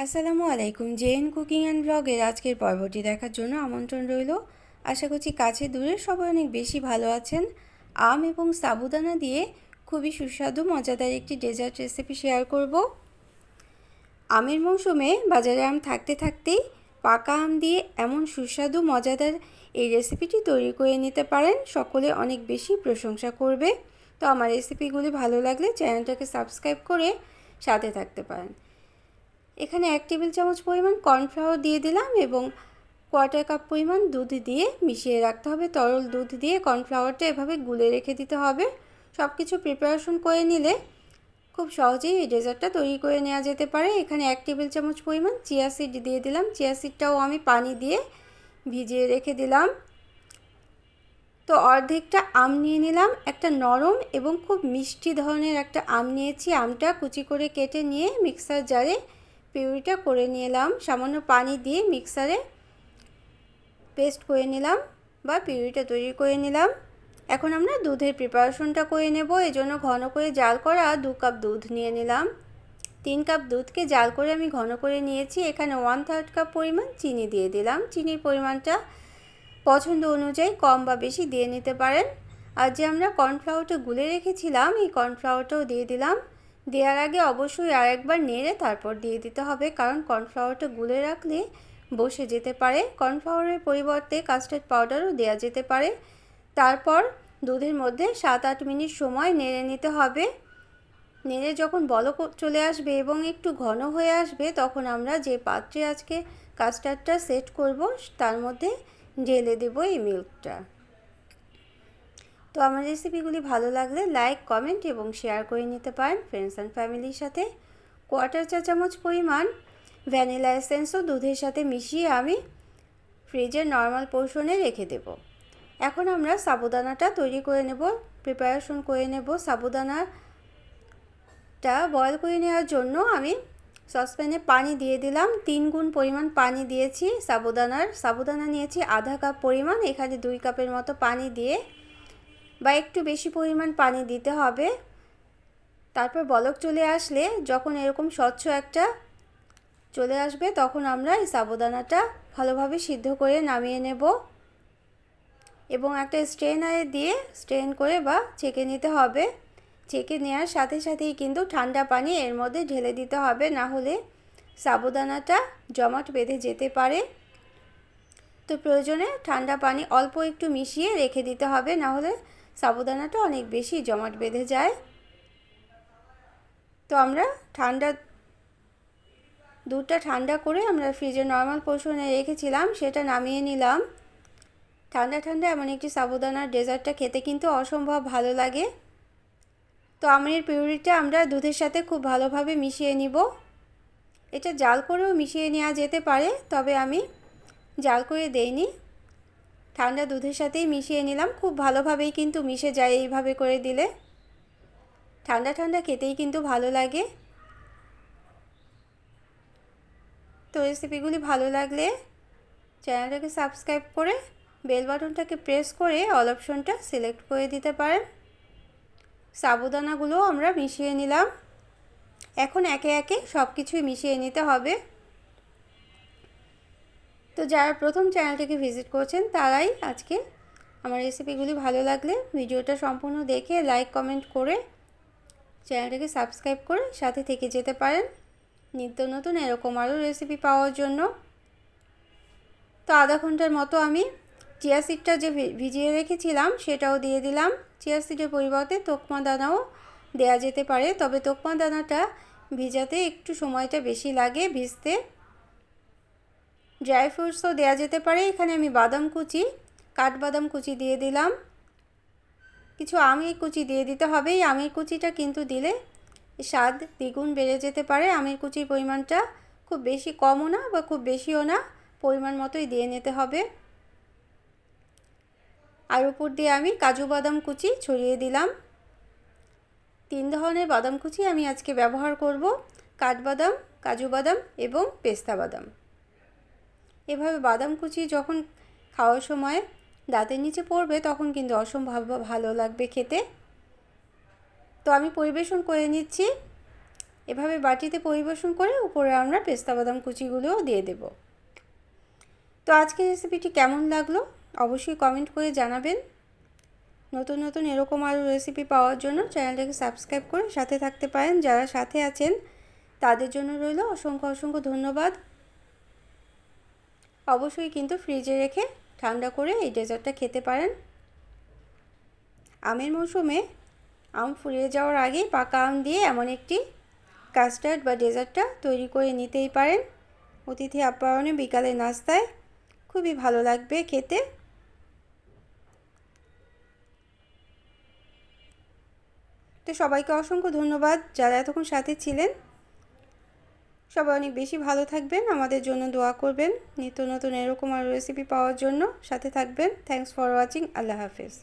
আসসালামু আলাইকুম। JN cooking and ব্লগের আজকের পর্বটি দেখার জন্য আমন্ত্রণ রইল। আশা করছি কাছে দূরে সবাই অনেক বেশি ভালো আছেন। আম এবং সাবুদানা দিয়ে খুবই সুস্বাদু মজাদার একটি ডেজার্ট রেসিপি শেয়ার করব। আমের মৌসুমে বাজারে আম থাকতে থাকতেই পাকা আম দিয়ে এমন সুস্বাদু মজাদার এই রেসিপিটি তৈরি করে নিতে পারেন, সকলে অনেক বেশি প্রশংসা করবে। তো আমার রেসিপিগুলি ভালো লাগলে চ্যানেলটাকে সাবস্ক্রাইব করে সাথে থাকতে পারেন। এখানে 1 টেবিল চামচ পরিমাণ কর্নফ্লাওয়ার দিয়ে দিলাম এবং কোয়ার্টার কাপ পরিমাণ দুধ দিয়ে মিশিয়ে রাখতে হবে। তরল দুধ দিয়ে কর্নফ্লাওয়ারটা এভাবে গুলে রেখে দিতে হবে। সব কিছু প্রিপারেশন করে নিলে খুব সহজেই এই ডেজার্টটা তৈরি করে নেওয়া যেতে পারে। এখানে 1 টেবিল চামচ পরিমাণ চিয়া সিড দিয়ে দিলাম। চিয়া সিডটাও আমি পানি দিয়ে ভিজিয়ে রেখে দিলাম। তো অর্ধেকটা আম নিয়ে নিলাম। একটা নরম এবং খুব মিষ্টি ধরনের একটা আম নিয়েছি। আমটা কুচি করে কেটে নিয়ে মিক্সার জারে পিউরিটা করে নিলাম। সামান্য পানি দিয়ে মিক্সারে পেস্ট করে নিলাম বা পিউরিটা তৈরি করে নিলাম। এখন আমরা দুধের প্রিপারেশনটা করে নেব। এজন্য ঘন করে জাল করা 2 কাপ দুধ নিয়ে নিলাম। 3 কাপ দুধকে জাল করে আমি ঘন করে নিয়েছি। এখানে 1/3 কাপ পরিমাণ চিনি দিয়ে দিলাম। চিনির পরিমাণটা পছন্দ অনুযায়ী কম বা বেশি দিয়ে নিতে পারেন। আর যে আমরা কর্নফ্লাওয়ারটা গুলে রেখেছিলাম এই কর্নফ্লাওয়ারটাও দিয়ে দিলাম। দেওয়ার আগে অবশ্যই আরেকবার নেড়ে তারপর দিয়ে দিতে হবে, কারণ কর্নফ্লাওয়ারটা গুলে রাখলে বসে যেতে পারে। কর্নফ্লাওয়ারের পরিবর্তে কাস্টার্ড পাউডারও দেওয়া যেতে পারে। তারপর দুধের মধ্যে 7-8 মিনিট সময় নেড়ে নিতে হবে। নেড়ে যখন বলক চলে আসবে এবং একটু ঘন হয়ে আসবে, তখন আমরা যে পাত্রে আজকে কাস্টার্ডটা সেট করব তার মধ্যে ঢেলে দেব এই মিল্কটা। তো আমার রেসিপিগুলি ভালো লাগলে লাইক, কমেন্ট এবং শেয়ার করে নিতে পারেন ফ্রেন্ডস অ্যান্ড ফ্যামিলির সাথে। কোয়ার্টার চা চামচ পরিমাণ ভ্যানিলা এসেন্সও দুধের সাথে মিশিয়ে আমি ফ্রিজের নর্মাল পোর্শনে রেখে দেব। এখন আমরা সাবুদানাটা তৈরি করে নেব, প্রিপারেশন করে নেব। সাবুদানাটা বয়েল করে নেওয়ার জন্য আমি সসপ্যানে পানি দিয়ে দিলাম। 3 গুণ পরিমাণ পানি দিয়েছি। সাবুদানা নিয়েছি আধা কাপ পরিমাণ। এখানে 2 কাপের মতো পানি দিয়ে বা একটু বেশি পরিমাণ পানি দিতে হবে। তারপর বলক চলে আসলে, যখন এরকম স্বচ্ছ একটা চলে আসবে, তখন আমরা এই সাবুদানাটা ভালোভাবে সিদ্ধ করে নামিয়ে নেব এবং একটা স্ট্রেনারে দিয়ে স্ট্রেন করে বা ছেঁকে নিতে হবে। ছেঁকে নেওয়ার সাথে সাথেই কিন্তু ঠান্ডা পানি এর মধ্যে ঢেলে দিতে হবে, না হলে সাবুদানাটা জমাট বেঁধে যেতে পারে। তো প্রয়োজনে ঠান্ডা পানি অল্প একটু মিশিয়ে রেখে দিতে হবে, না হলে সাবুদানাটা অনেক বেশি জমাট বেঁধে যায়। তো আমরা দুধটা ঠান্ডা করে আমরা ফ্রিজে নর্মাল পোর্শনে রেখেছিলাম, সেটা নামিয়ে নিলাম। ঠান্ডা ঠান্ডা এমন একটি সাবুদানার ডেজার্টটা খেতে কিন্তু অসম্ভব ভালো লাগে। তো আমের পিউরিটা আমরা দুধের সাথে খুব ভালোভাবে মিশিয়ে নিব। এটা জাল করেও মিশিয়ে নেওয়া যেতে পারে, তবে আমি জাল করে দেইনি। ঠান্ডা দুধের সাথেই মিশিয়ে নিলাম। খুব ভালোভাবেই কিন্তু মিশে যায় এইভাবে করে দিলে। ঠান্ডা ঠান্ডা খেতেই কিন্তু ভালো লাগে। তো রেসিপিগুলি ভালো লাগলে চ্যানেলটাকে সাবস্ক্রাইব করে বেল বাটনটাকে প্রেস করে অল অপশনটা সিলেক্ট করে দিতে পারেন। সাবুদানাগুলো আমরা মিশিয়ে নিলাম। এখন একে একে সব কিছুই মিশিয়ে নিতে হবে। তো যারা প্রথম চ্যানেলটিকে ভিজিট করছেন তারাই আজকে আমার রেসিপিগুলি ভালো লাগলে ভিডিওটা সম্পূর্ণ দেখে লাইক, কমেন্ট করে চ্যানেলটাকে সাবস্ক্রাইব করে সাথে থেকে যেতে পারেন নিত্য নতুন এরকম আরও রেসিপি পাওয়ার জন্য। তো আধা ঘন্টার মতো আমি চিয়া সিডটা যে ভিজিয়ে রেখেছিলাম সেটাও দিয়ে দিলাম। চিয়া সিডের পরিবর্তে তোকমা দানাও দেয়া যেতে পারে, তবে তোকমা দানাটা ভিজাতে একটু সময়টা বেশি লাগে ভিজতে। ড্রাই ফ্রুটসও দেওয়া যেতে পারে। এখানে আমি বাদাম কুচি, কাঠবাদাম কুচি দিয়ে দিলাম। কিছু আমের কুচি দিয়ে দিতে হবে। এই আমের কুচিটা কিন্তু দিলে স্বাদ দ্বিগুণ বেড়ে যেতে পারে। আমের কুচির পরিমাণটা খুব বেশি কমও না বা খুব বেশিও না, পরিমাণ মতোই দিয়ে নিতে হবে। আর উপর দিয়ে আমি কাজু বাদাম কুচি ছড়িয়ে দিলাম। 3 ধরনের বাদাম কুচি আমি আজকে ব্যবহার করব, কাঠবাদাম, কাজু বাদাম এবং পেস্তা বাদাম। এভাবে বাদাম কুচি যখন খাওয়ার সময় দাঁতের নিচে পড়বে তখন কিন্তু অসম্ভব ভালো লাগবে খেতে। তো আমি পরিবেশন করে নিচ্ছি। এভাবে বাটিতে পরিবেশন করে উপরে আমরা পেস্তা বাদাম কুচিগুলোও দিয়ে দেব। তো আজকের রেসিপিটি কেমন লাগলো অবশ্যই কমেন্ট করে জানাবেন। নতুন নতুন এরকম আরও রেসিপি পাওয়ার জন্য চ্যানেলটাকে সাবস্ক্রাইব করে সাথে থাকতে পারেন। যারা সাথে আছেন তাদের জন্য রইল অসংখ্য অসংখ্য ধন্যবাদ। অবশ্যই কিন্তু ফ্রিজে রেখে ঠান্ডা করে এই ডেজার্টটা খেতে পারেন। আমের মৌসুমে আম ফুরিয়ে যাওয়ার আগেই পাকা আম দিয়ে এমন একটি কাস্টার্ড বা ডেজার্টটা তৈরি করে নিতেই পারেন। অতিথি আপ্যায়নে বিকালে নাস্তায় খুবই ভালো লাগবে খেতে। তো সবাইকে অসংখ্য ধন্যবাদ যারা এতক্ষণ সাথে ছিলেন। সবাই অনেক বেশি ভালো থাকবেন, আমাদের জন্য দোয়া করবেন। নিত্য নতুন এরকম আরও রেসিপি পাওয়ার জন্য সাথে থাকবেন। Thanks for watching. আল্লাহ হাফেজ।